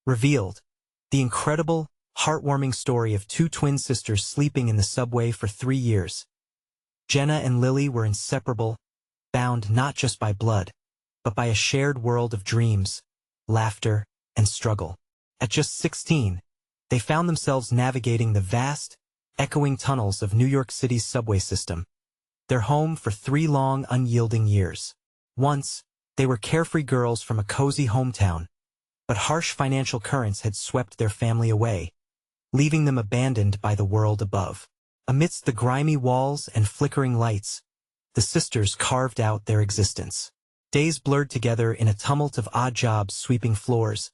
Revealed, the incredible, heartwarming story of two twin sisters sleeping in the subway for 3 years. Jenna and Lily were inseparable, bound not just by blood, but by a shared world of dreams, laughter, and struggle. At just 16, they found themselves navigating the vast, echoing tunnels of New York City's subway system, their home for 3 long, unyielding years. Once, they were carefree girls from a cozy hometown, but harsh financial currents had swept their family away, leaving them abandoned by the world above. Amidst the grimy walls and flickering lights, the sisters carved out their existence. Days blurred together in a tumult of odd jobs sweeping floors,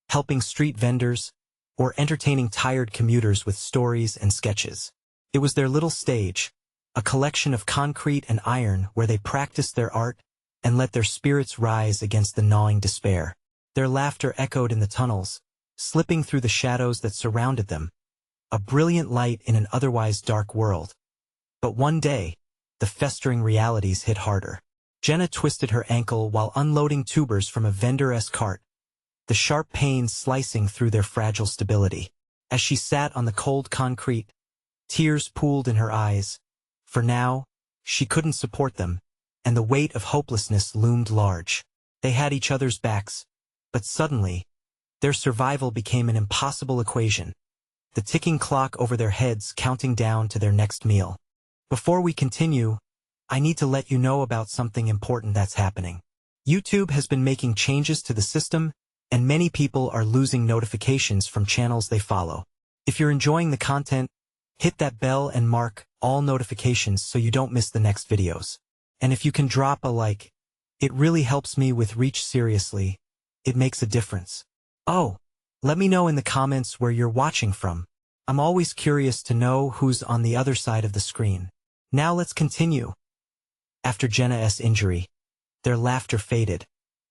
helping street vendors, or entertaining tired commuters with stories and sketches. It was their little stage, a collection of concrete and iron where they practiced their art and let their spirits rise against the gnawing despair. Their laughter echoed in the tunnels, slipping through the shadows that surrounded them, a brilliant light in an otherwise dark world. But one day, the festering realities hit harder. Jenna twisted her ankle while unloading tubers from a vendor-esque cart, the sharp pains slicing through their fragile stability. As she sat on the cold concrete, tears pooled in her eyes. For now, she couldn't support them, and the weight of hopelessness loomed large. They had each other's backs, but suddenly, their survival became an impossible equation, the ticking clock over their heads counting down to their next meal. Before we continue, I need to let you know about something important that's happening. YouTube has been making changes to the system, and many people are losing notifications from channels they follow. If you're enjoying the content, hit that bell and mark all notifications so you don't miss the next videos. And if you can drop a like, it really helps me with reach. Seriously, it makes a difference. Oh, let me know in the comments where you're watching from. I'm always curious to know who's on the other side of the screen. Now let's continue. After Jenna's injury, their laughter faded,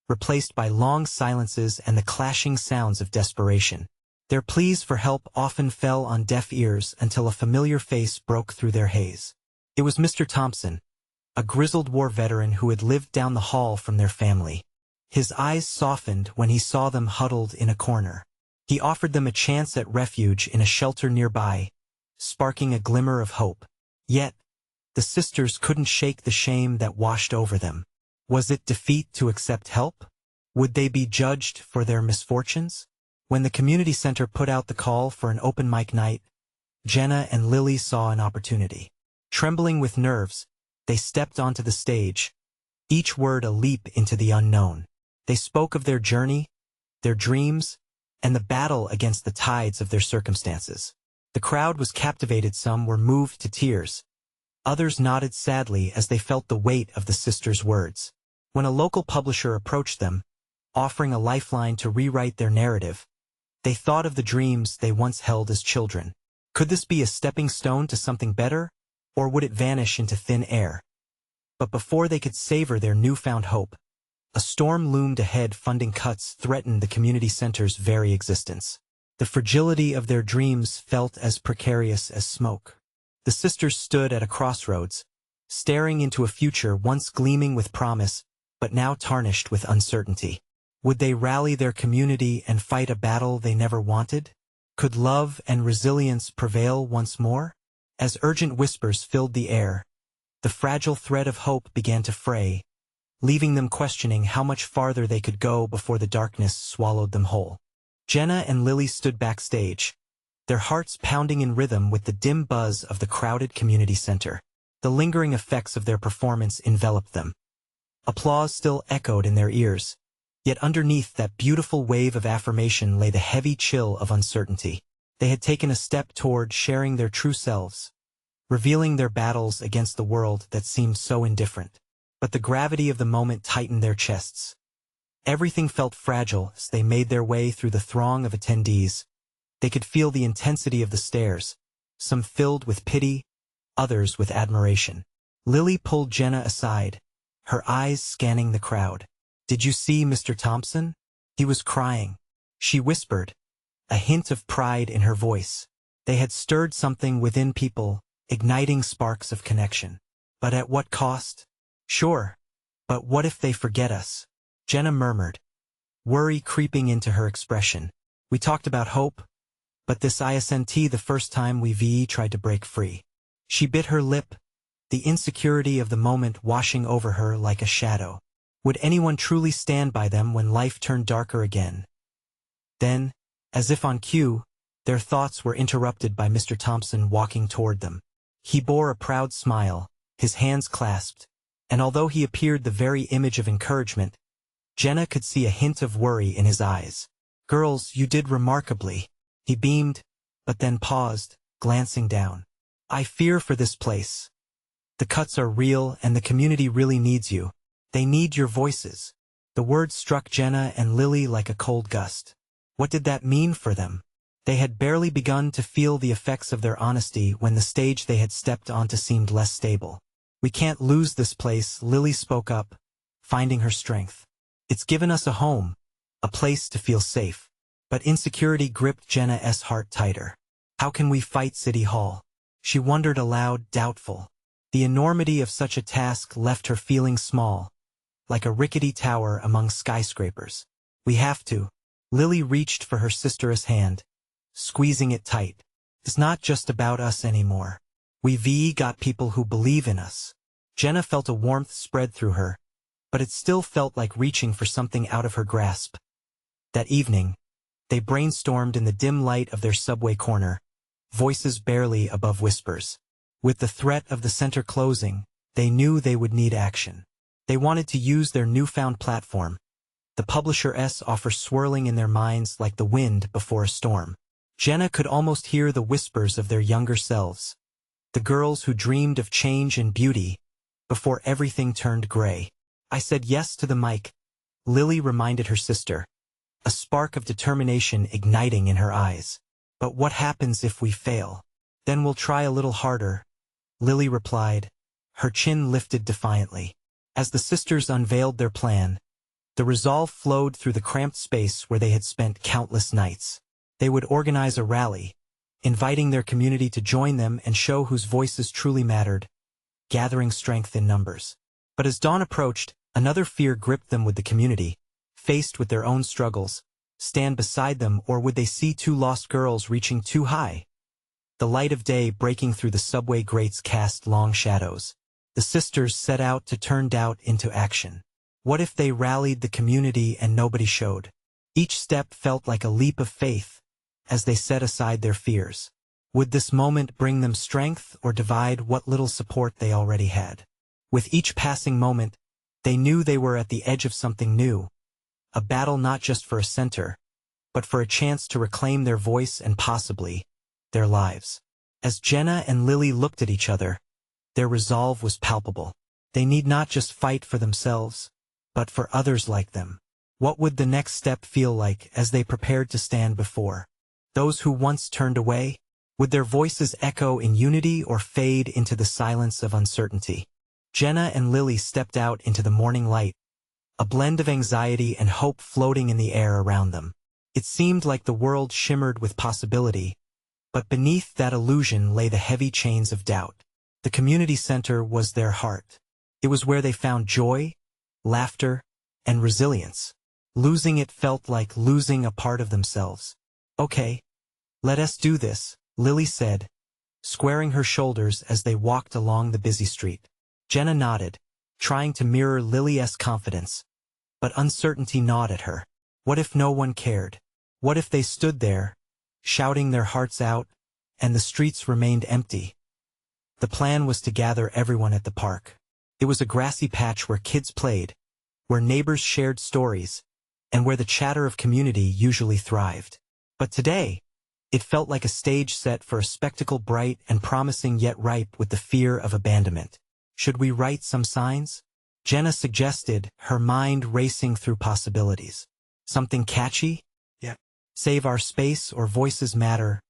replaced by long silences and the clashing sounds of desperation. Their pleas for help often fell on deaf ears until a familiar face broke through their haze. It was Mr. Thompson, a grizzled war veteran who had lived down the hall from their family. His eyes softened when he saw them huddled in a corner. He offered them a chance at refuge in a shelter nearby, sparking a glimmer of hope. Yet, the sisters couldn't shake the shame that washed over them. Was it defeat to accept help? Would they be judged for their misfortunes? When the community center put out the call for an open mic night, Jenna and Lily saw an opportunity. Trembling with nerves, they stepped onto the stage, each word a leap into the unknown. They spoke of their journey, their dreams, and the battle against the tides of their circumstances. The crowd was captivated. Some were moved to tears. Others nodded sadly as they felt the weight of the sisters' words. When a local publisher approached them, offering a lifeline to rewrite their narrative, they thought of the dreams they once held as children. Could this be a stepping stone to something better, or would it vanish into thin air? But before they could savor their newfound hope, a storm loomed ahead. Funding cuts threatened the community center's very existence. The fragility of their dreams felt as precarious as smoke. The sisters stood at a crossroads, staring into a future once gleaming with promise, but now tarnished with uncertainty. Would they rally their community and fight a battle they never wanted? Could love and resilience prevail once more? As urgent whispers filled the air, the fragile thread of hope began to fray, leaving them questioning how much farther they could go before the darkness swallowed them whole. Jenna and Lily stood backstage, their hearts pounding in rhythm with the dim buzz of the crowded community center. The lingering effects of their performance enveloped them. Applause still echoed in their ears, yet underneath that beautiful wave of affirmation lay the heavy chill of uncertainty. They had taken a step toward sharing their true selves, revealing their battles against the world that seemed so indifferent. But the gravity of the moment tightened their chests. Everything felt fragile as they made their way through the throng of attendees. They could feel the intensity of the stares, some filled with pity, others with admiration. Lily pulled Jenna aside, her eyes scanning the crowd. "Did you see Mr. Thompson? He was crying," she whispered, a hint of pride in her voice. They had stirred something within people, igniting sparks of connection. But at what cost? "Sure, but what if they forget us?" Jenna murmured, worry creeping into her expression. We talked about hope, but this isn't the first time we tried to break free. She bit her lip, the insecurity of the moment washing over her like a shadow. Would anyone truly stand by them when life turned darker again? Then, as if on cue, their thoughts were interrupted by Mr. Thompson walking toward them. He bore a proud smile, his hands clasped, and although he appeared the very image of encouragement, Jenna could see a hint of worry in his eyes. "Girls, you did remarkably." He beamed, but then paused, glancing down. "I fear for this place. The cuts are real and the community really needs you. They need your voices." The words struck Jenna and Lily like a cold gust. What did that mean for them? They had barely begun to feel the effects of their honesty when the stage they had stepped onto seemed less stable. "We can't lose this place," Lily spoke up, finding her strength. "It's given us a home, a place to feel safe." But insecurity gripped Jenna's heart tighter. How can we fight City Hall? She wondered aloud, doubtful. The enormity of such a task left her feeling small, like a rickety tower among skyscrapers. "We have to." Lily reached for her sister's hand, squeezing it tight. "It's not just about us anymore. We've got people who believe in us." Jenna felt a warmth spread through her, but it still felt like reaching for something out of her grasp. That evening, they brainstormed in the dim light of their subway corner, voices barely above whispers. With the threat of the center closing, they knew they would need action. They wanted to use their newfound platform, the publisher's offer swirling in their minds like the wind before a storm. Jenna could almost hear the whispers of their younger selves, the girls who dreamed of change and beauty, before everything turned gray. "I said yes to the mic," Lily reminded her sister, a spark of determination igniting in her eyes. "But what happens if we fail?" "Then we'll try a little harder," Lily replied, her chin lifted defiantly. As the sisters unveiled their plan, the resolve flowed through the cramped space where they had spent countless nights. They would organize a rally, inviting their community to join them and show whose voices truly mattered, gathering strength in numbers. But as dawn approached, another fear gripped them. Would the community, faced with their own struggles, stand beside them, or would they see two lost girls reaching too high? The light of day breaking through the subway grates cast long shadows. The sisters set out to turn doubt into action. What if they rallied the community and nobody showed? Each step felt like a leap of faith as they set aside their fears. Would this moment bring them strength or divide what little support they already had? With each passing moment, they knew they were at the edge of something new, a battle not just for a center, but for a chance to reclaim their voice and possibly their lives. As Jenna and Lily looked at each other, their resolve was palpable. They need not just fight for themselves, but for others like them. What would the next step feel like as they prepared to stand before those who once turned away? Would their voices echo in unity or fade into the silence of uncertainty? Jenna and Lily stepped out into the morning light, a blend of anxiety and hope floating in the air around them. It seemed like the world shimmered with possibility, but beneath that illusion lay the heavy chains of doubt. The community center was their heart. It was where they found joy, laughter, and resilience. Losing it felt like losing a part of themselves. "Okay, let us do this," Lily said, squaring her shoulders as they walked along the busy street. Jenna nodded, trying to mirror Lily's confidence, but uncertainty gnawed at her. What if no one cared? What if they stood there, shouting their hearts out, and the streets remained empty? The plan was to gather everyone at the park. It was a grassy patch where kids played, where neighbors shared stories, and where the chatter of community usually thrived. But today, it felt like a stage set for a spectacle bright and promising yet ripe with the fear of abandonment. "Should we write some signs?" Jenna suggested, her mind racing through possibilities. "Something catchy? Yeah. Save our space or voices matter,"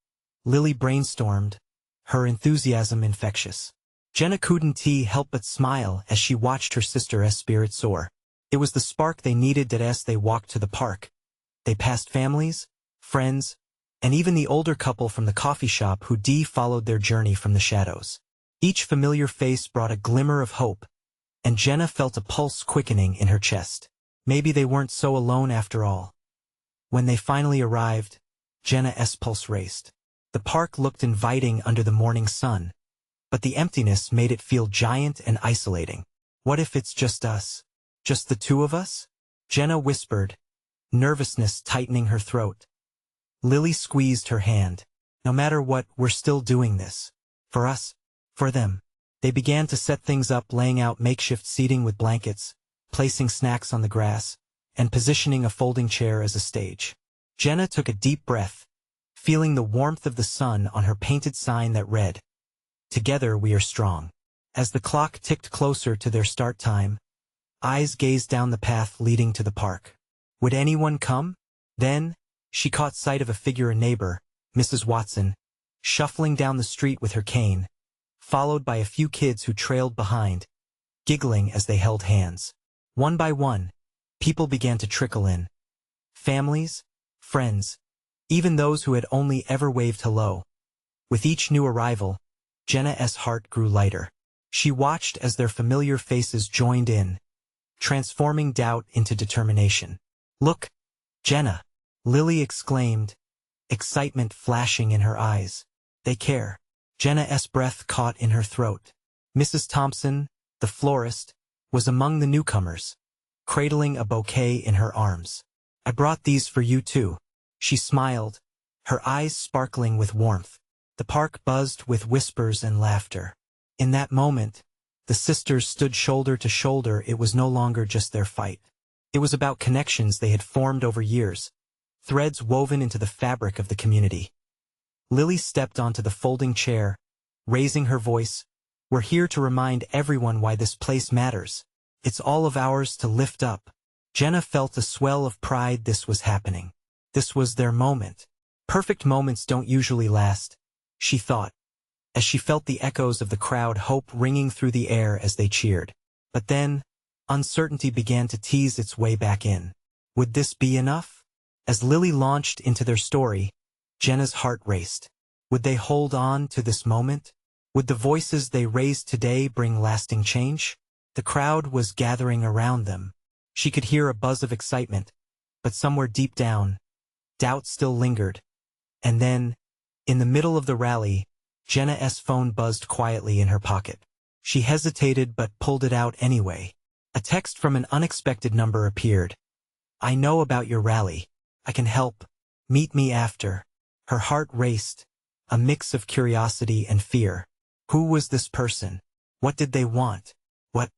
Lily brainstormed, her enthusiasm infectious. Jenna couldn't help but smile as she watched her sister's spirit soar. It was the spark they needed. That as they walked to the park, they passed families, friends, and even the older couple from the coffee shop who followed their journey from the shadows. Each familiar face brought a glimmer of hope, and Jenna felt a pulse quickening in her chest. Maybe they weren't so alone after all. When they finally arrived, Jenna's pulse raced. The park looked inviting under the morning sun, but the emptiness made it feel giant and isolating. What if it's just us? Just the two of us? Jenna whispered, nervousness tightening her throat. Lily squeezed her hand. No matter what, we're still doing this. For us. For them. They began to set things up, laying out makeshift seating with blankets, placing snacks on the grass, and positioning a folding chair as a stage. Jenna took a deep breath, feeling the warmth of the sun on her painted sign that read, "Together we are strong." As the clock ticked closer to their start time, eyes gazed down the path leading to the park. Would anyone come? Then, she caught sight of a figure, a neighbor, Mrs. Watson, shuffling down the street with her cane, followed by a few kids who trailed behind, giggling as they held hands. One by one, people began to trickle in. Families, friends, even those who had only ever waved hello. With each new arrival, Jenna's heart grew lighter. She watched as their familiar faces joined in, transforming doubt into determination. "Look, Jenna!" Lily exclaimed, excitement flashing in her eyes. "They care." Jenna's breath caught in her throat. Mrs. Thompson, the florist, was among the newcomers, cradling a bouquet in her arms. "I brought these for you too." She smiled, her eyes sparkling with warmth. The park buzzed with whispers and laughter. In that moment, the sisters stood shoulder to shoulder. It was no longer just their fight. It was about connections they had formed over years, threads woven into the fabric of the community. Lily stepped onto the folding chair, raising her voice. "We're here to remind everyone why this place matters. It's all of ours to lift up." Jenna felt a swell of pride. This was happening. This was their moment. Perfect moments don't usually last, she thought, as she felt the echoes of the crowd, hope ringing through the air as they cheered. But then, uncertainty began to tease its way back in. Would this be enough? As Lily launched into their story, Jenna's heart raced. Would they hold on to this moment? Would the voices they raised today bring lasting change? The crowd was gathering around them. She could hear a buzz of excitement, but somewhere deep down, doubt still lingered. And then, in the middle of the rally, Jenna's phone buzzed quietly in her pocket. She hesitated but pulled it out anyway. A text from an unexpected number appeared. "I know about your rally. I can help. Meet me after." Her heart raced, a mix of curiosity and fear. Who was this person? What did they want? What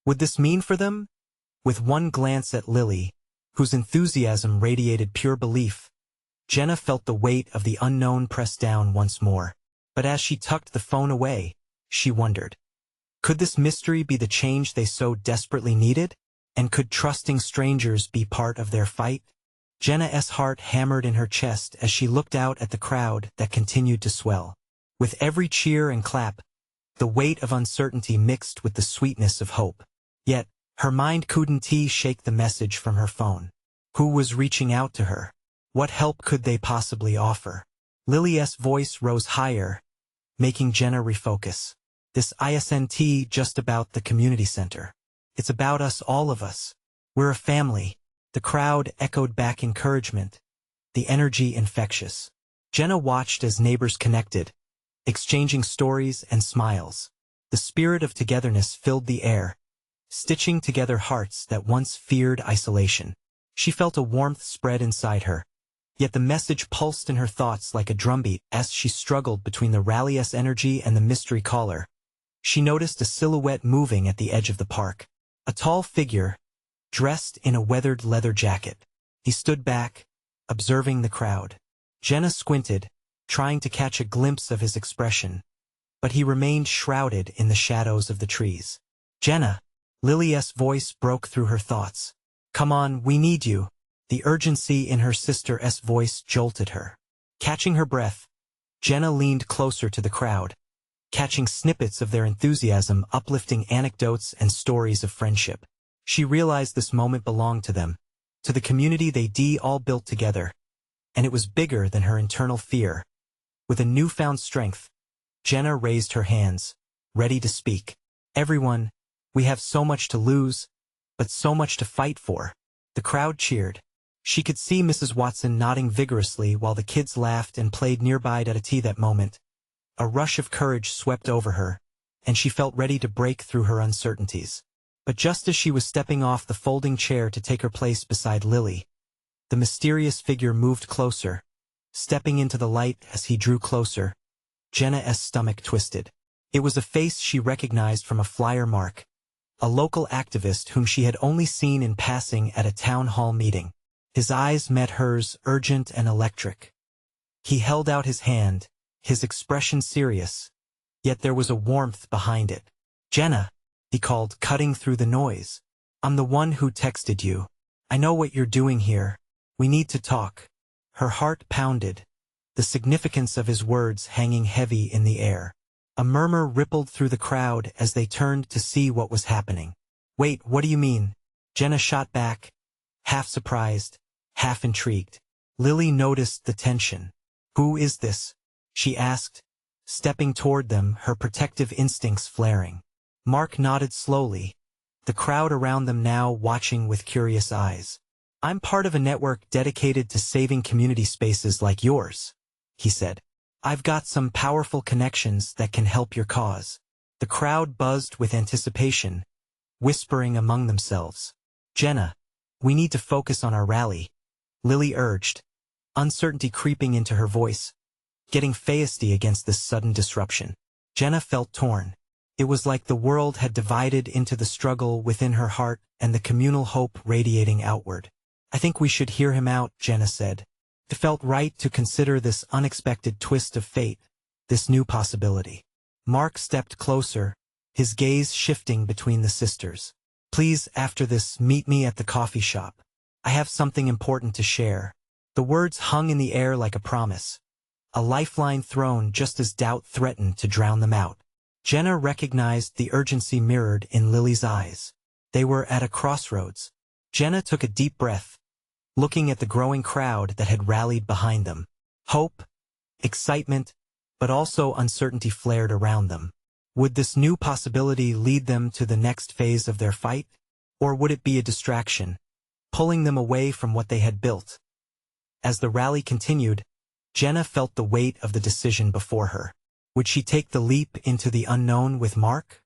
would this mean for them? With one glance at Lily, whose enthusiasm radiated pure belief, Jenna felt the weight of the unknown press down once more. But as she tucked the phone away, she wondered, could this mystery be the change they so desperately needed? And could trusting strangers be part of their fight? Jenna's heart hammered in her chest as she looked out at the crowd that continued to swell. With every cheer and clap, the weight of uncertainty mixed with the sweetness of hope. Yet, her mind couldn't shake the message from her phone. Who was reaching out to her? What help could they possibly offer? Lily's voice rose higher, making Jenna refocus. "This isn't just about the community center. It's about us, all of us. We're a family." The crowd echoed back encouragement, the energy infectious. Jenna watched as neighbors connected, exchanging stories and smiles. The spirit of togetherness filled the air, stitching together hearts that once feared isolation. She felt a warmth spread inside her, yet the message pulsed in her thoughts like a drumbeat as she struggled between the rally's energy and the mystery caller. She noticed a silhouette moving at the edge of the park. A tall figure, dressed in a weathered leather jacket. He stood back, observing the crowd. Jenna squinted, trying to catch a glimpse of his expression, but he remained shrouded in the shadows of the trees. "Jenna!" Lily's voice broke through her thoughts. "Come on, we need you." The urgency in her sister's voice jolted her. Catching her breath, Jenna leaned closer to the crowd, catching snippets of their enthusiasm, uplifting anecdotes and stories of friendship. She realized this moment belonged to them, to the community they all built together, and it was bigger than her internal fear. With a newfound strength, Jenna raised her hands, ready to speak. "Everyone, we have so much to lose, but so much to fight for." The crowd cheered, She could see Mrs. Watson nodding vigorously while the kids laughed and played nearby at a tea that moment. A rush of courage swept over her, and she felt ready to break through her uncertainties. But just as she was stepping off the folding chair to take her place beside Lily, the mysterious figure moved closer. Stepping into the light as he drew closer, Jenna's stomach twisted. It was a face she recognized from a flyer mark, a local activist whom she had only seen in passing at a town hall meeting. His eyes met hers, urgent and electric. He held out his hand, his expression serious, yet there was a warmth behind it. "Jenna," he called, cutting through the noise. "I'm the one who texted you. I know what you're doing here. We need to talk." Her heart pounded, the significance of his words hanging heavy in the air. A murmur rippled through the crowd as they turned to see what was happening. "Wait, what do you mean?" Jenna shot back, half surprised, half intrigued. Lily noticed the tension. "Who is this?" she asked, stepping toward them, her protective instincts flaring. Mark nodded slowly, the crowd around them now watching with curious eyes. "I'm part of a network dedicated to saving community spaces like yours," he said. "I've got some powerful connections that can help your cause." The crowd buzzed with anticipation, whispering among themselves. "Jenna, we need to focus on our rally," Lily urged, uncertainty creeping into her voice, getting feisty against this sudden disruption. Jenna felt torn. It was like the world had divided into the struggle within her heart and the communal hope radiating outward. "I think we should hear him out," Jenna said. It felt right to consider this unexpected twist of fate, this new possibility. Mark stepped closer, his gaze shifting between the sisters. "Please, after this, meet me at the coffee shop. I have something important to share." The words hung in the air like a promise, a lifeline thrown just as doubt threatened to drown them out. Jenna recognized the urgency mirrored in Lily's eyes. They were at a crossroads. Jenna took a deep breath, looking at the growing crowd that had rallied behind them. Hope, excitement, but also uncertainty flared around them. Would this new possibility lead them to the next phase of their fight? Or would it be a distraction, pulling them away from what they had built? As the rally continued, Jenna felt the weight of the decision before her. Would she take the leap into the unknown with Mark?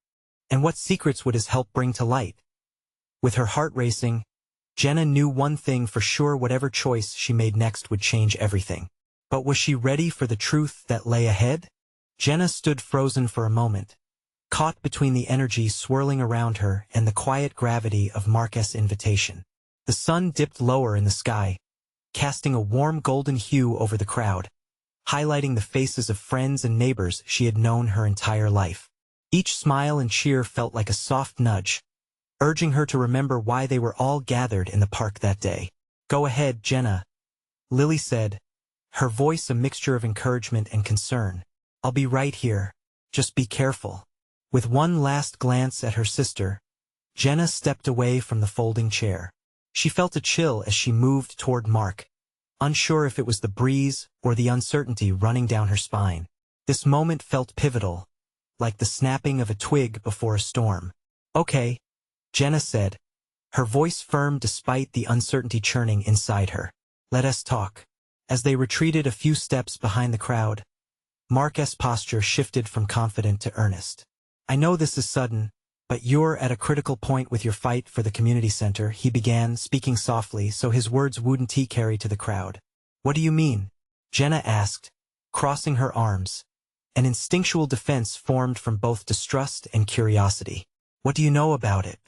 And what secrets would his help bring to light? With her heart racing, Jenna knew one thing for sure: whatever choice she made next would change everything. But was she ready for the truth that lay ahead? Jenna stood frozen for a moment, caught between the energy swirling around her and the quiet gravity of Mark's invitation. The sun dipped lower in the sky, casting a warm golden hue over the crowd, highlighting the faces of friends and neighbors she had known her entire life. Each smile and cheer felt like a soft nudge, urging her to remember why they were all gathered in the park that day. "Go ahead, Jenna," Lily said, her voice a mixture of encouragement and concern. "I'll be right here. Just be careful." With one last glance at her sister, Jenna stepped away from the folding chair. She felt a chill as she moved toward Mark, unsure if it was the breeze or the uncertainty running down her spine. This moment felt pivotal, like the snapping of a twig before a storm. "Okay," Jenna said, her voice firm despite the uncertainty churning inside her. "Let us talk." As they retreated a few steps behind the crowd, Mark's posture shifted from confident to earnest. "I know this is sudden, but you're at a critical point with your fight for the community center," he began, speaking softly so his words wouldn't carry to the crowd. "What do you mean?" Jenna asked, crossing her arms. An instinctual defense formed from both distrust and curiosity. "What do you know about it?"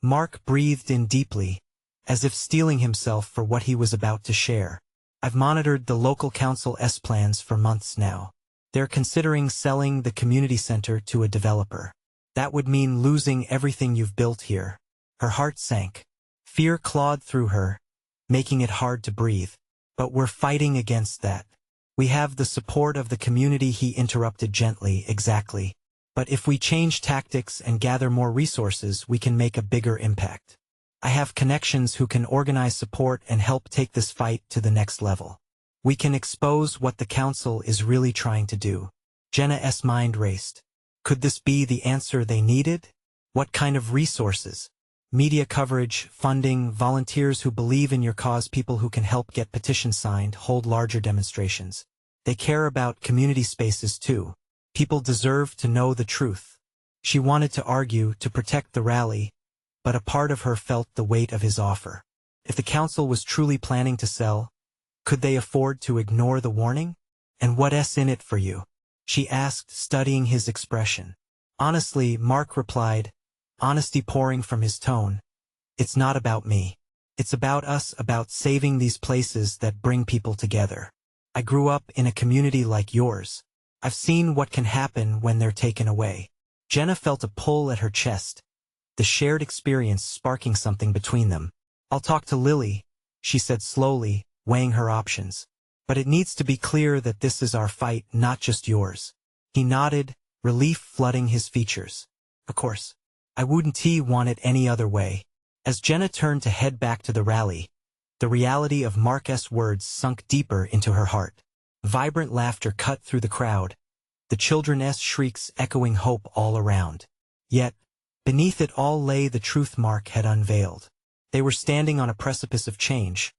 Mark breathed in deeply, as if steeling himself for what he was about to share. "I've monitored the local council's plans for months now. They're considering selling the community center to a developer. That would mean losing everything you've built here." Her heart sank. Fear clawed through her, making it hard to breathe. "But we're fighting against that. We have the support of the community," he interrupted gently. "Exactly. But if we change tactics and gather more resources, we can make a bigger impact. I have connections who can organize support and help take this fight to the next level. We can expose what the council is really trying to do." Jenna's mind raced. Could this be the answer they needed? What kind of resources? Media coverage, funding, volunteers who believe in your cause, people who can help get petitions signed, hold larger demonstrations. They care about community spaces too. People deserve to know the truth. She wanted to argue to protect the rally, but a part of her felt the weight of his offer. If the council was truly planning to sell, could they afford to ignore the warning? And what's in it for you? She asked, studying his expression. Honestly, Mark replied, honesty pouring from his tone. It's not about me. It's about us, about saving these places that bring people together. I grew up in a community like yours. I've seen what can happen when they're taken away. Jenna felt a pull at her chest, the shared experience sparking something between them. I'll talk to Lily, she said slowly, weighing her options. But it needs to be clear that this is our fight, not just yours. He nodded, relief flooding his features. Of course. I wouldn't want it any other way. As Jenna turned to head back to the rally, the reality of Mark's words sunk deeper into her heart. Vibrant laughter cut through the crowd, the children's shrieks echoing hope all around. Yet, beneath it all lay the truth Mark had unveiled. They were standing on a precipice of change,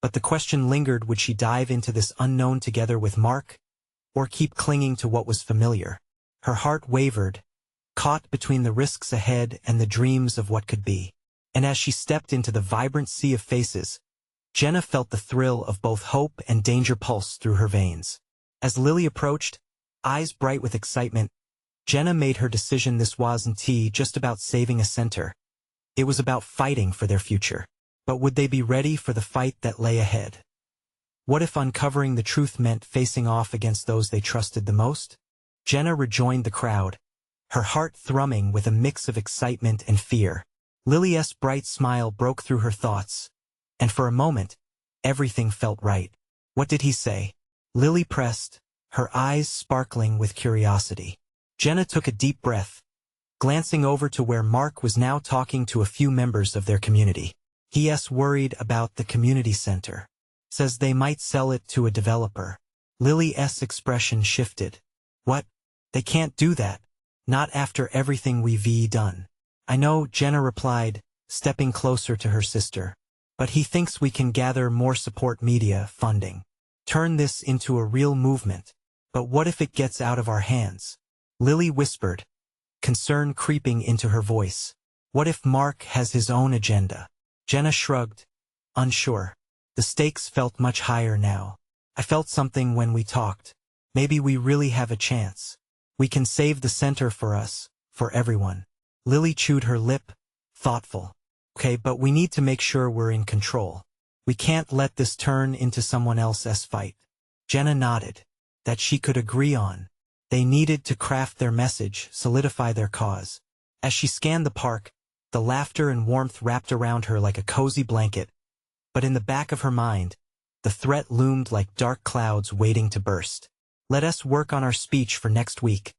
but the question lingered: would she dive into this unknown together with Mark, or keep clinging to what was familiar? Her heart wavered, caught between the risks ahead and the dreams of what could be. And as she stepped into the vibrant sea of faces, Jenna felt the thrill of both hope and danger pulse through her veins. As Lily approached, eyes bright with excitement, Jenna made her decision. This wasn't just about saving a center. It was about fighting for their future. But would they be ready for the fight that lay ahead? What if uncovering the truth meant facing off against those they trusted the most? Jenna rejoined the crowd, her heart thrumming with a mix of excitement and fear. Lily's bright smile broke through her thoughts, and for a moment, everything felt right. What did he say? Lily pressed, her eyes sparkling with curiosity. Jenna took a deep breath, glancing over to where Mark was now talking to a few members of their community. He's worried about the community center. Says they might sell it to a developer. Lily's expression shifted. What? They can't do that. Not after everything we've done. I know, Jenna replied, stepping closer to her sister. But he thinks we can gather more support, media, funding. Turn this into a real movement. But what if it gets out of our hands? Lily whispered, concern creeping into her voice. What if Mark has his own agenda? Jenna shrugged, unsure. The stakes felt much higher now. I felt something when we talked. Maybe we really have a chance. We can save the center for us, for everyone. Lily chewed her lip, thoughtful. Okay, but we need to make sure we're in control. We can't let this turn into someone else's fight. Jenna nodded. That she could agree on. They needed to craft their message, solidify their cause. As she scanned the park, the laughter and warmth wrapped around her like a cozy blanket. But in the back of her mind, the threat loomed like dark clouds waiting to burst. Let us work on our speech for next week,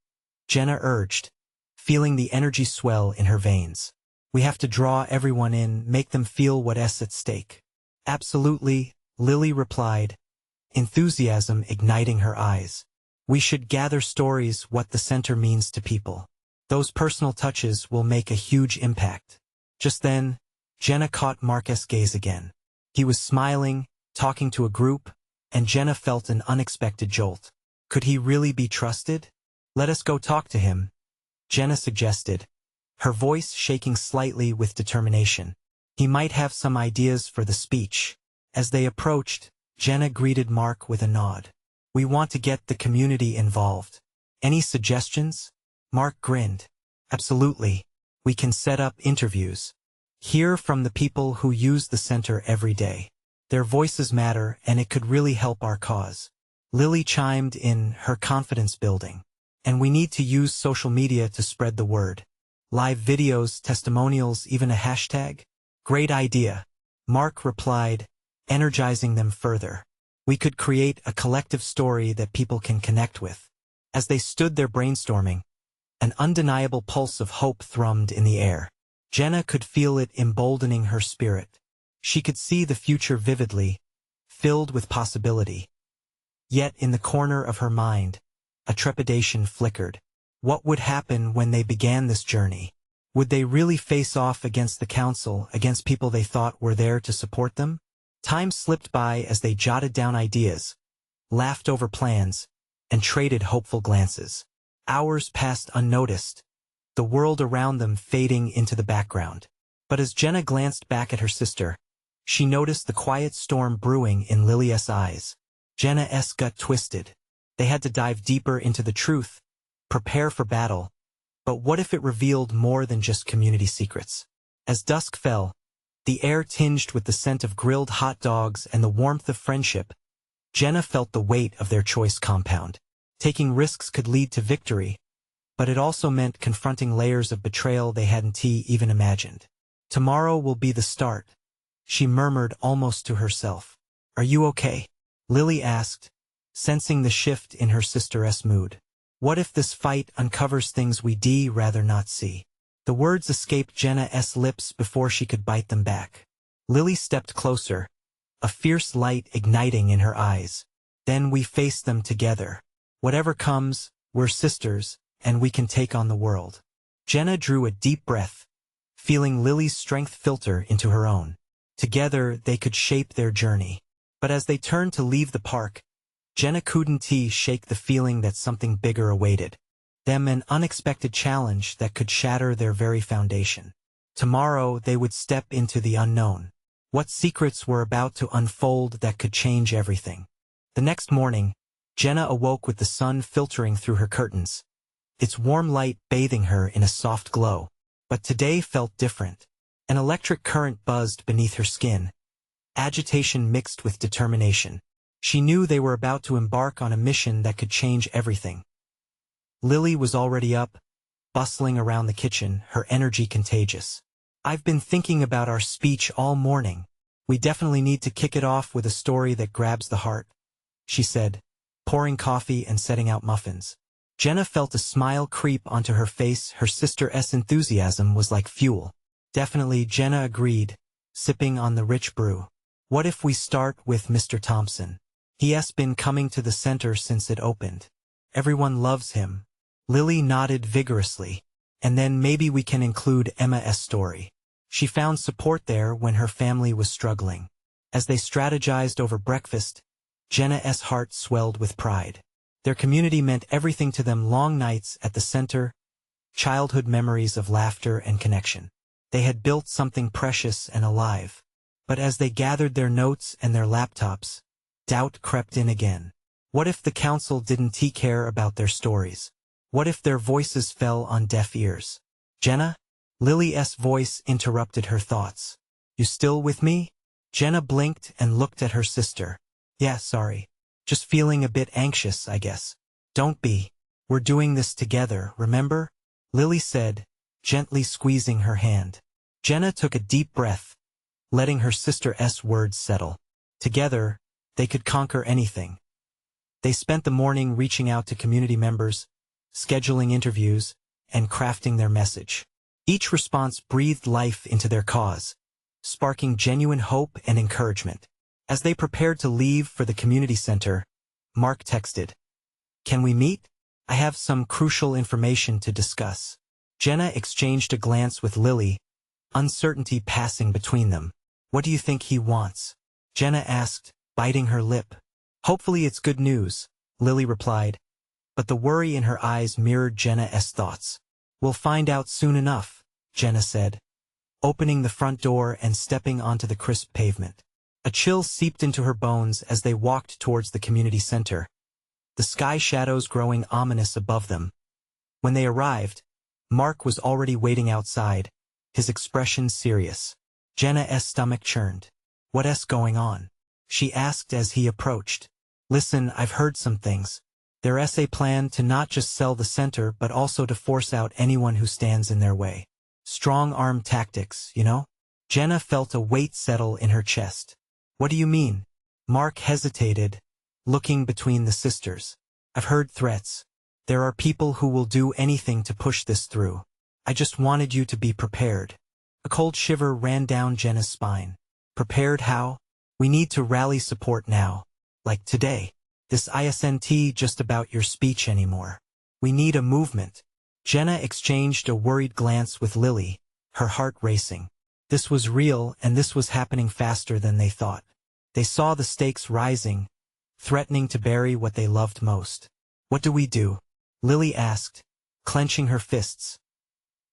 Jenna urged, feeling the energy swell in her veins. We have to draw everyone in, make them feel what's at stake. Absolutely, Lily replied, enthusiasm igniting her eyes. We should gather stories, what the center means to people. Those personal touches will make a huge impact. Just then, Jenna caught Mark's gaze again. He was smiling, talking to a group, and Jenna felt an unexpected jolt. Could he really be trusted? Let us go talk to him, Jenna suggested, her voice shaking slightly with determination. He might have some ideas for the speech. As they approached, Jenna greeted Mark with a nod. We want to get the community involved. Any suggestions? Mark grinned. Absolutely. We can set up interviews. Hear from the people who use the center every day. Their voices matter, and it could really help our cause. Lily chimed in, her confidence building. And we need to use social media to spread the word. Live videos, testimonials, even a hashtag? Great idea. Mark replied, energizing them further. We could create a collective story that people can connect with. As they stood there brainstorming, an undeniable pulse of hope thrummed in the air. Jenna could feel it emboldening her spirit. She could see the future vividly, filled with possibility. Yet in the corner of her mind, a trepidation flickered. What would happen when they began this journey? Would they really face off against the council, against people they thought were there to support them? Time slipped by as they jotted down ideas, laughed over plans, and traded hopeful glances. Hours passed unnoticed, the world around them fading into the background. But as Jenna glanced back at her sister, she noticed the quiet storm brewing in Lily's eyes. Jenna's gut twisted. They had to dive deeper into the truth, prepare for battle. But what if it revealed more than just community secrets? As dusk fell, the air tinged with the scent of grilled hot dogs and the warmth of friendship, Jenna felt the weight of their choice compound. Taking risks could lead to victory, but it also meant confronting layers of betrayal they hadn't even imagined. Tomorrow will be the start, she murmured almost to herself. Are you okay? Lily asked, sensing the shift in her sister's mood. What if this fight uncovers things we'd rather not see? The words escaped Jenna's lips before she could bite them back. Lily stepped closer, a fierce light igniting in her eyes. Then we face them together. Whatever comes, we're sisters, and we can take on the world. Jenna drew a deep breath, feeling Lily's strength filter into her own. Together they could shape their journey. But as they turned to leave the park, Jenna couldn't shake the feeling that something bigger awaited them, an unexpected challenge that could shatter their very foundation. Tomorrow they would step into the unknown. What secrets were about to unfold that could change everything? The next morning, Jenna awoke with the sun filtering through her curtains, its warm light bathing her in a soft glow. But today felt different. An electric current buzzed beneath her skin, agitation mixed with determination. She knew they were about to embark on a mission that could change everything. Lily was already up, bustling around the kitchen, her energy contagious. I've been thinking about our speech all morning. We definitely need to kick it off with a story that grabs the heart, she said, pouring coffee and setting out muffins. Jenna felt a smile creep onto her face. Her sister's enthusiasm was like fuel. Definitely, Jenna agreed, sipping on the rich brew. What if we start with Mr. Thompson? He's been coming to the center since it opened. Everyone loves him. Lily nodded vigorously. And then maybe we can include Emma's story. She found support there when her family was struggling. As they strategized over breakfast, Jenna's heart swelled with pride. Their community meant everything to them. Long nights at the center, childhood memories of laughter and connection. They had built something precious and alive. But as they gathered their notes and their laptops, doubt crept in again. What if the council didn't care about their stories? What if their voices fell on deaf ears? Jenna? Lily's voice interrupted her thoughts. You still with me? Jenna blinked and looked at her sister. Yeah, sorry. Just feeling a bit anxious, I guess. Don't be. We're doing this together, remember? Lily said, gently squeezing her hand. Jenna took a deep breath, letting her sister's words settle. Together, they could conquer anything. They spent the morning reaching out to community members, scheduling interviews, and crafting their message. Each response breathed life into their cause, sparking genuine hope and encouragement. As they prepared to leave for the community center, Mark texted, "Can we meet? I have some crucial information to discuss." Jenna exchanged a glance with Lily, uncertainty passing between them. What do you think he wants? Jenna asked, biting her lip. Hopefully it's good news, Lily replied, but the worry in her eyes mirrored Jenna's thoughts. We'll find out soon enough, Jenna said, opening the front door and stepping onto the crisp pavement. A chill seeped into her bones as they walked towards the community center, the sky shadows growing ominous above them. When they arrived, Mark was already waiting outside, his expression serious. Jenna's stomach churned. What's going on? She asked as he approached. Listen, I've heard some things. There's a plan to not just sell the center but also to force out anyone who stands in their way. Strong-arm tactics, you know? Jenna felt a weight settle in her chest. What do you mean? Mark hesitated, looking between the sisters. I've heard threats. There are people who will do anything to push this through. I just wanted you to be prepared. A cold shiver ran down Jenna's spine. Prepared how? We need to rally support now. Like today. This isn't just about your speech anymore. We need a movement. Jenna exchanged a worried glance with Lily, her heart racing. This was real, and this was happening faster than they thought. They saw the stakes rising, threatening to bury what they loved most. "What do we do?" Lily asked, clenching her fists.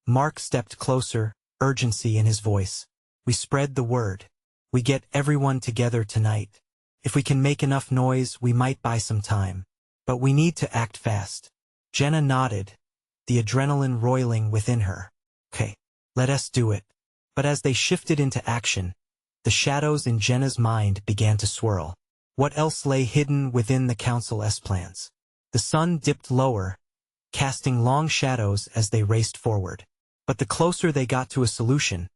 Mark stepped closer, urgency in his voice. "We spread the word. We get everyone together tonight. If we can make enough noise, we might buy some time. But we need to act fast." Jenna nodded, the adrenaline roiling within her. "Okay, let us do it." But as they shifted into action, the shadows in Jenna's mind began to swirl. What else lay hidden within the council's plans? The sun dipped lower, casting long shadows as they raced forward. But the closer they got to a solution,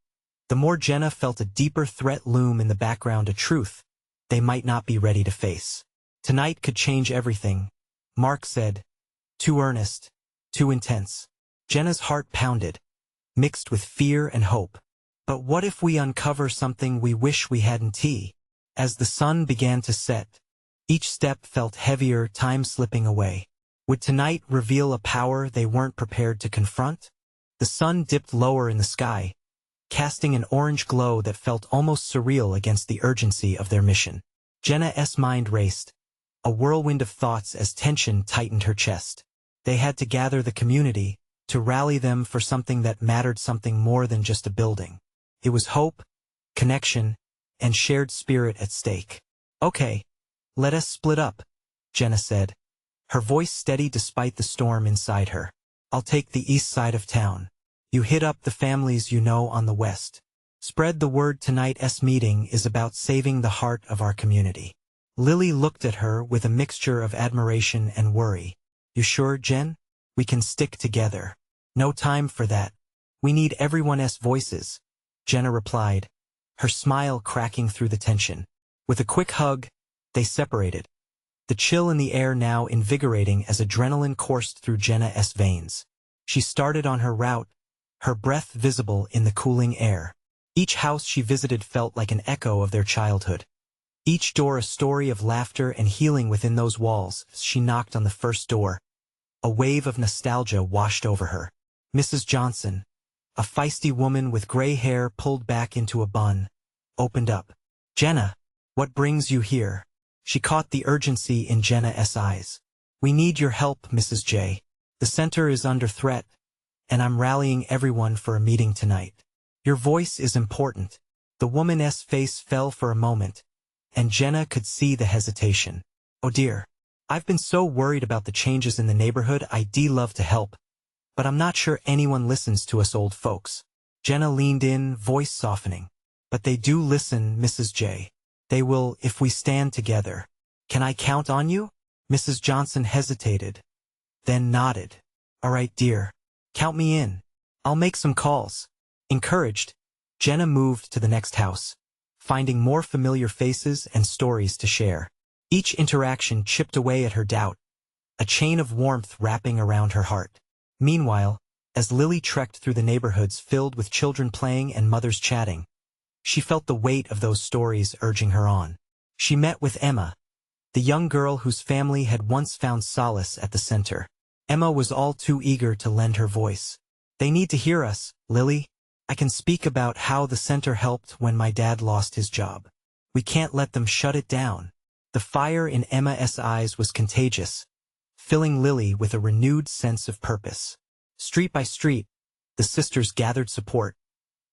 the more Jenna felt a deeper threat loom in the background, a truth they might not be ready to face. "Tonight could change everything," Mark said. Too earnest, too intense. Jenna's heart pounded, mixed with fear and hope. But what if we uncover something we wish we hadn't? As the sun began to set, each step felt heavier, time slipping away. Would tonight reveal a power they weren't prepared to confront? The sun dipped lower in the sky, casting an orange glow that felt almost surreal against the urgency of their mission. Jenna's mind raced, a whirlwind of thoughts as tension tightened her chest. They had to gather the community, to rally them for something that mattered, something more than just a building. It was hope, connection, and shared spirit at stake. "Okay, let us split up," Jenna said, her voice steady despite the storm inside her. "I'll take the east side of town. You hit up the families you know on the west. Spread the word. Tonight's meeting is about saving the heart of our community." Lily looked at her with a mixture of admiration and worry. "You sure, Jen? We can stick together." "No time for that. We need everyone's voices," Jenna replied, her smile cracking through the tension. With a quick hug, they separated, the chill in the air now invigorating as adrenaline coursed through Jenna's veins. She started on her route, her breath visible in the cooling air. Each house she visited felt like an echo of their childhood. Each door a story of laughter and healing within those walls. As she knocked on the first door, a wave of nostalgia washed over her. Mrs. Johnson, a feisty woman with gray hair pulled back into a bun, opened up. "Jenna, what brings you here?" She caught the urgency in Jenna's eyes. "We need your help, Mrs. J. The center is under threat, and I'm rallying everyone for a meeting tonight. Your voice is important." The woman's face fell for a moment, and Jenna could see the hesitation. "Oh dear. I've been so worried about the changes in the neighborhood. I'd love to help, but I'm not sure anyone listens to us old folks." Jenna leaned in, voice softening. "But they do listen, Mrs. J. They will if we stand together. Can I count on you?" Mrs. Johnson hesitated, then nodded. "All right, dear. Count me in. I'll make some calls." Encouraged, Jenna moved to the next house, finding more familiar faces and stories to share. Each interaction chipped away at her doubt, a chain of warmth wrapping around her heart. Meanwhile, as Lily trekked through the neighborhoods filled with children playing and mothers chatting, she felt the weight of those stories urging her on. She met with Emma, the young girl whose family had once found solace at the center. Emma was all too eager to lend her voice. "They need to hear us, Lily. I can speak about how the center helped when my dad lost his job. We can't let them shut it down." The fire in Emma's eyes was contagious, filling Lily with a renewed sense of purpose. Street by street, the sisters gathered support,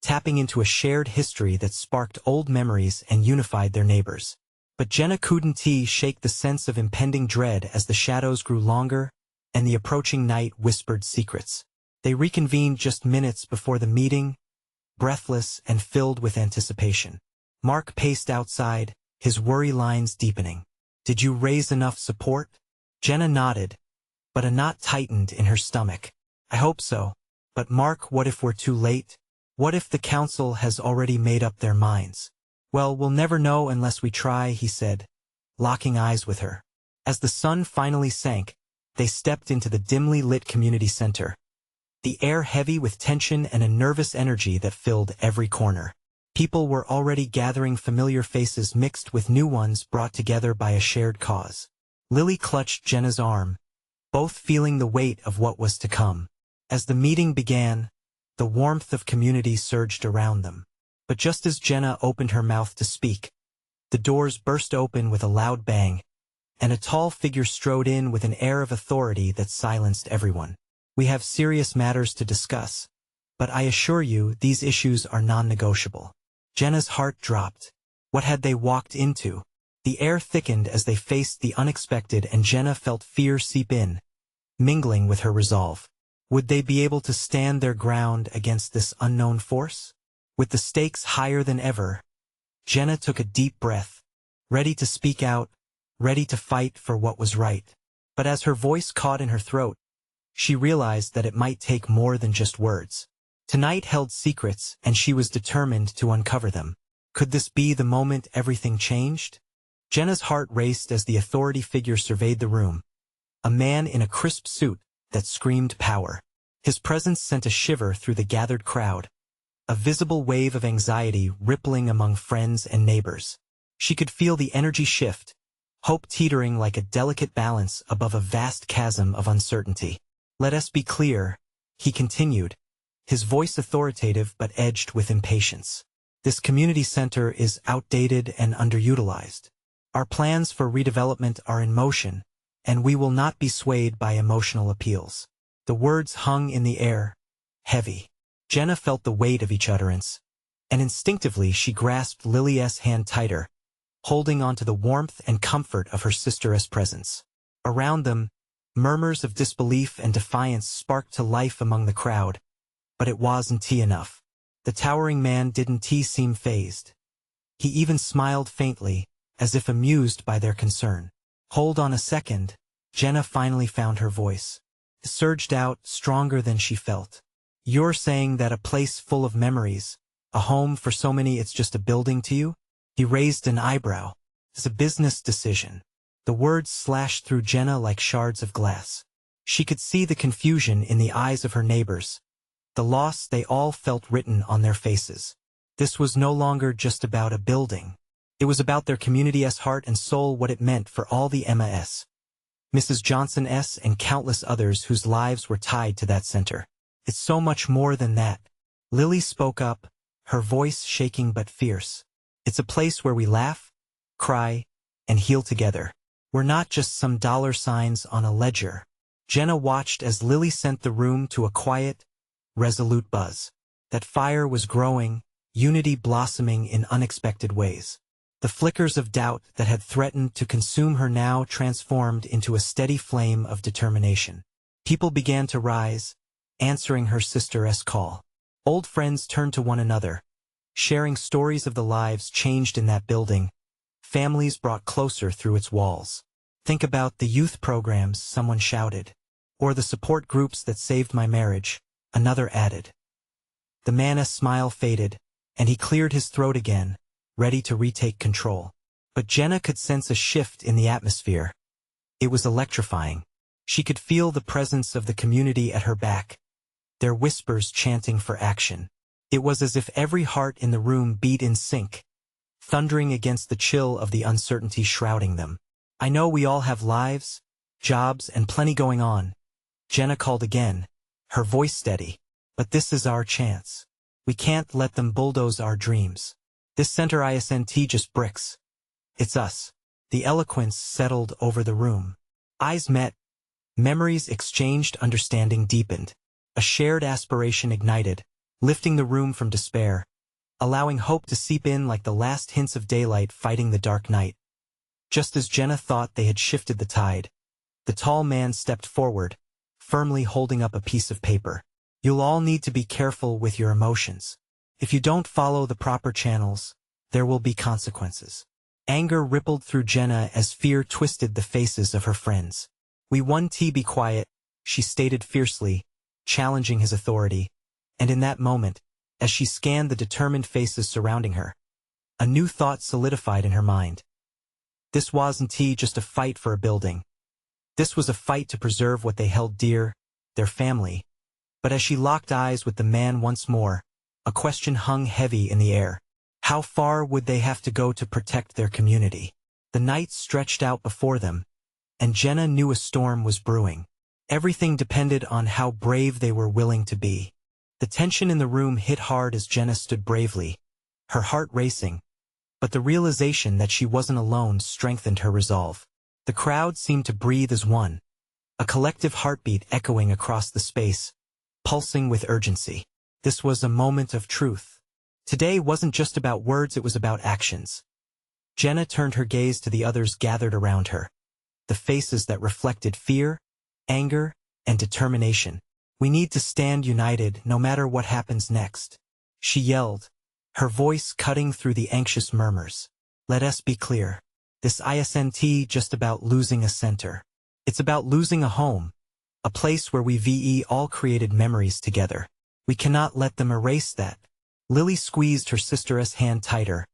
tapping into a shared history that sparked old memories and unified their neighbors. But Jenna couldn't shake the sense of impending dread as the shadows grew longer and the approaching night whispered secrets. They reconvened just minutes before the meeting, breathless and filled with anticipation. Mark paced outside, his worry lines deepening. "Did you raise enough support?" Jenna nodded, but a knot tightened in her stomach. "I hope so. But Mark, what if we're too late? What if the council has already made up their minds?" "Well, we'll never know unless we try," he said, locking eyes with her. As the sun finally sank, they stepped into the dimly lit community center, the air heavy with tension and a nervous energy that filled every corner. People were already gathering, familiar faces mixed with new ones brought together by a shared cause. Lily clutched Jenna's arm, both feeling the weight of what was to come. As the meeting began, the warmth of community surged around them. But just as Jenna opened her mouth to speak, the doors burst open with a loud bang, and a tall figure strode in with an air of authority that silenced everyone. "We have serious matters to discuss, but I assure you these issues are non-negotiable." Jenna's heart dropped. What had they walked into? The air thickened as they faced the unexpected, and Jenna felt fear seep in, mingling with her resolve. Would they be able to stand their ground against this unknown force? With the stakes higher than ever, Jenna took a deep breath, ready to speak out, ready to fight for what was right. But as her voice caught in her throat, she realized that it might take more than just words. Tonight held secrets, and she was determined to uncover them. Could this be the moment everything changed? Jenna's heart raced as the authority figure surveyed the room, a man in a crisp suit that screamed power. His presence sent a shiver through the gathered crowd, a visible wave of anxiety rippling among friends and neighbors. She could feel the energy shift, hope teetering like a delicate balance above a vast chasm of uncertainty. "Let us be clear," he continued, his voice authoritative but edged with impatience. "This community center is outdated and underutilized. Our plans for redevelopment are in motion, and we will not be swayed by emotional appeals." The words hung in the air, heavy. Jenna felt the weight of each utterance, and instinctively she grasped Lily's hand tighter, holding on to the warmth and comfort of her sister's presence. Around them, murmurs of disbelief and defiance sparked to life among the crowd, but it wasn't enough. The towering man didn't seem fazed. He even smiled faintly, as if amused by their concern. "Hold on a second," Jenna finally found her voice. It surged out, stronger than she felt. "You're saying that a place full of memories, a home for so many, it's just a building to you?" He raised an eyebrow. "It's a business decision." The words slashed through Jenna like shards of glass. She could see the confusion in the eyes of her neighbors, the loss they all felt written on their faces. This was no longer just about a building. It was about their community's heart and soul, what it meant for all the Emma's, Mrs. Johnson's, and countless others whose lives were tied to that center. "It's so much more than that." Lily spoke up, her voice shaking but fierce. "It's a place where we laugh, cry, and heal together. We're not just some dollar signs on a ledger." Jenna watched as Lily sent the room to a quiet, resolute buzz. That fire was growing, unity blossoming in unexpected ways. The flickers of doubt that had threatened to consume her now transformed into a steady flame of determination. People began to rise, answering her sister's call. Old friends turned to one another, sharing stories of the lives changed in that building, families brought closer through its walls. "Think about the youth programs," someone shouted. "Or the support groups that saved my marriage," another added. The man's smile faded, and he cleared his throat again, ready to retake control. But Jenna could sense a shift in the atmosphere. It was electrifying. She could feel the presence of the community at her back, their whispers chanting for action. It was as if every heart in the room beat in sync, thundering against the chill of the uncertainty shrouding them. "I know we all have lives, jobs, and plenty going on," Jenna called again, her voice steady. "But this is our chance. We can't let them bulldoze our dreams. This center isn't just bricks. It's us." The eloquence settled over the room. Eyes met, memories exchanged, understanding deepened. A shared aspiration ignited, lifting the room from despair, allowing hope to seep in like the last hints of daylight fighting the dark night. Just as Jenna thought they had shifted the tide, the tall man stepped forward, firmly holding up a piece of paper. "You'll all need to be careful with your emotions. If you don't follow the proper channels, there will be consequences." Anger rippled through Jenna as fear twisted the faces of her friends. "We want to be quiet," she stated fiercely, challenging his authority. And in that moment, as she scanned the determined faces surrounding her, a new thought solidified in her mind. This wasn't just a fight for a building. This was a fight to preserve what they held dear, their family. But as she locked eyes with the man once more, a question hung heavy in the air. How far would they have to go to protect their community? The night stretched out before them, and Jenna knew a storm was brewing. Everything depended on how brave they were willing to be. The tension in the room hit hard as Jenna stood bravely, her heart racing, but the realization that she wasn't alone strengthened her resolve. The crowd seemed to breathe as one, a collective heartbeat echoing across the space, pulsing with urgency. This was a moment of truth. Today wasn't just about words, it was about actions. Jenna turned her gaze to the others gathered around her, the faces that reflected fear, anger, and determination. We need to stand united no matter what happens next, she yelled, her voice cutting through the anxious murmurs. Let us be clear. This isn't just about losing a center. It's about losing a home, a place where we all created memories together. We cannot let them erase that. Lily squeezed her sister's hand tighter,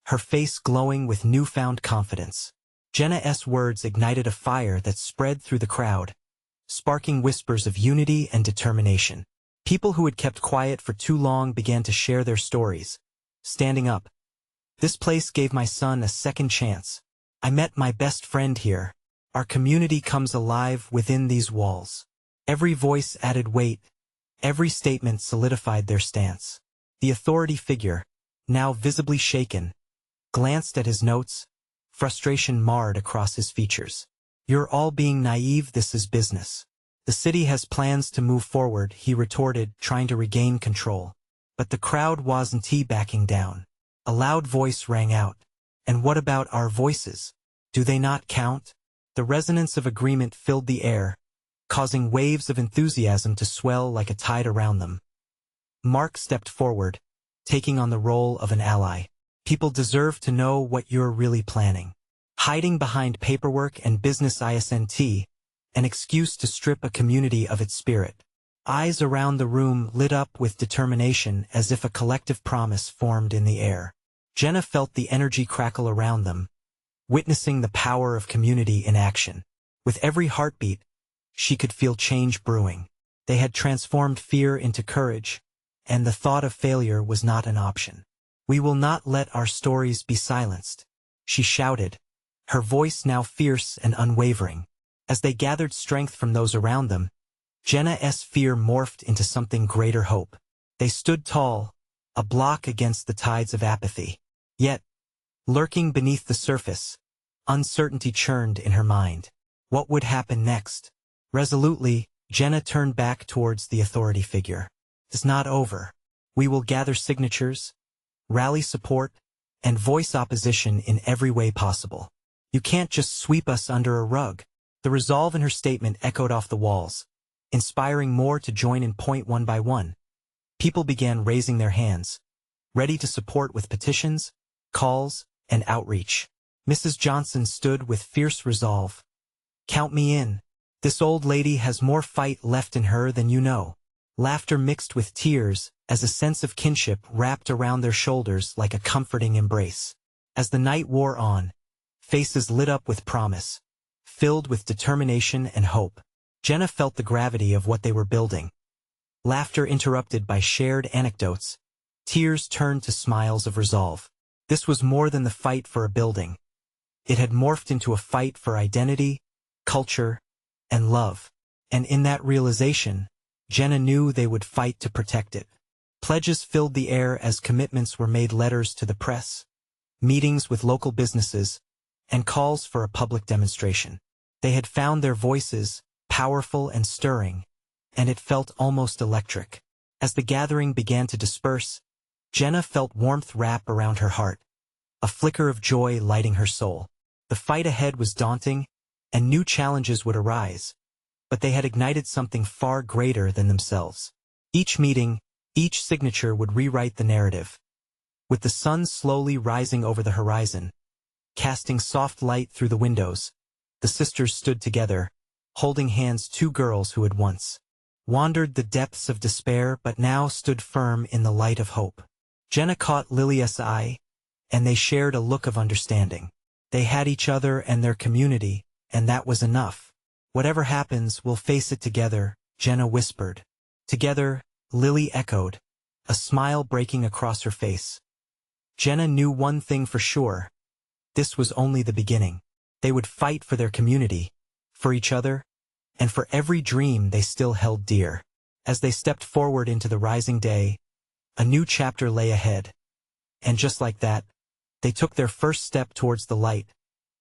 her face glowing with newfound confidence. Jenna's words ignited a fire that spread through the crowd, sparking whispers of unity and determination. People who had kept quiet for too long began to share their stories, standing up. This place gave my son a second chance. I met my best friend here. Our community comes alive within these walls. Every voice added weight. Every statement solidified their stance. The authority figure, now visibly shaken, glanced at his notes, frustration marred across his features. You're all being naive, this is business. The city has plans to move forward, he retorted, trying to regain control. But the crowd wasn't backing down. A loud voice rang out. And what about our voices? Do they not count? The resonance of agreement filled the air, causing waves of enthusiasm to swell like a tide around them. Mark stepped forward, taking on the role of an ally. People deserve to know what you're really planning. Hiding behind paperwork and business isn't an excuse to strip a community of its spirit. Eyes around the room lit up with determination as if a collective promise formed in the air. Jenna felt the energy crackle around them, witnessing the power of community in action. With every heartbeat, she could feel change brewing. They had transformed fear into courage, and the thought of failure was not an option. We will not let our stories be silenced, she shouted, her voice now fierce and unwavering. As they gathered strength from those around them, Jenna's fear morphed into something greater hope. They stood tall, a block against the tides of apathy. Yet, lurking beneath the surface, uncertainty churned in her mind. What would happen next? Resolutely, Jenna turned back towards the authority figure. It's not over. We will gather signatures, rally support, and voice opposition in every way possible. You can't just sweep us under a rug. The resolve in her statement echoed off the walls, inspiring more to join in. One by one, people began raising their hands, ready to support with petitions, calls, and outreach. Mrs. Johnson stood with fierce resolve. Count me in. This old lady has more fight left in her than you know. Laughter mixed with tears as a sense of kinship wrapped around their shoulders like a comforting embrace. As the night wore on, faces lit up with promise, filled with determination and hope. Jenna felt the gravity of what they were building. Laughter interrupted by shared anecdotes, tears turned to smiles of resolve. This was more than the fight for a building. It had morphed into a fight for identity, culture, and love. And in that realization, Jenna knew they would fight to protect it. Pledges filled the air as commitments were made, letters to the press, meetings with local businesses, and calls for a public demonstration. They had found their voices, powerful and stirring, and it felt almost electric. As the gathering began to disperse, Jenna felt warmth wrap around her heart, a flicker of joy lighting her soul. The fight ahead was daunting, and new challenges would arise, but they had ignited something far greater than themselves. Each meeting, each signature would rewrite the narrative. With the sun slowly rising over the horizon, casting soft light through the windows, the sisters stood together, holding hands, two girls who had once wandered the depths of despair but now stood firm in the light of hope. Jenna caught Lily's eye, and they shared a look of understanding. They had each other and their community, and that was enough. Whatever happens, we'll face it together, Jenna whispered. Together, Lily echoed, a smile breaking across her face. Jenna knew one thing for sure. This was only the beginning. They would fight for their community, for each other, and for every dream they still held dear. As they stepped forward into the rising day, a new chapter lay ahead. And just like that, they took their first step towards the light,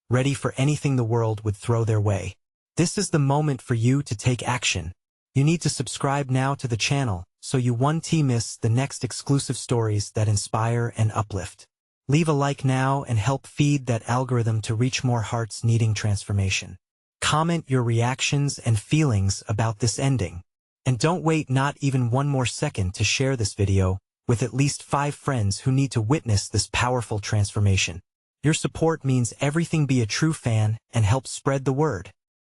ready for anything the world would throw their way. This is the moment for you to take action. You need to subscribe now to the channel so you won't miss the next exclusive stories that inspire and uplift. Leave a like now and help feed that algorithm to reach more hearts needing transformation. Comment your reactions and feelings about this ending. And don't wait not even one more second to share this video with at least 5 friends who need to witness this powerful transformation. Your support means everything. Be a true fan and help spread the word.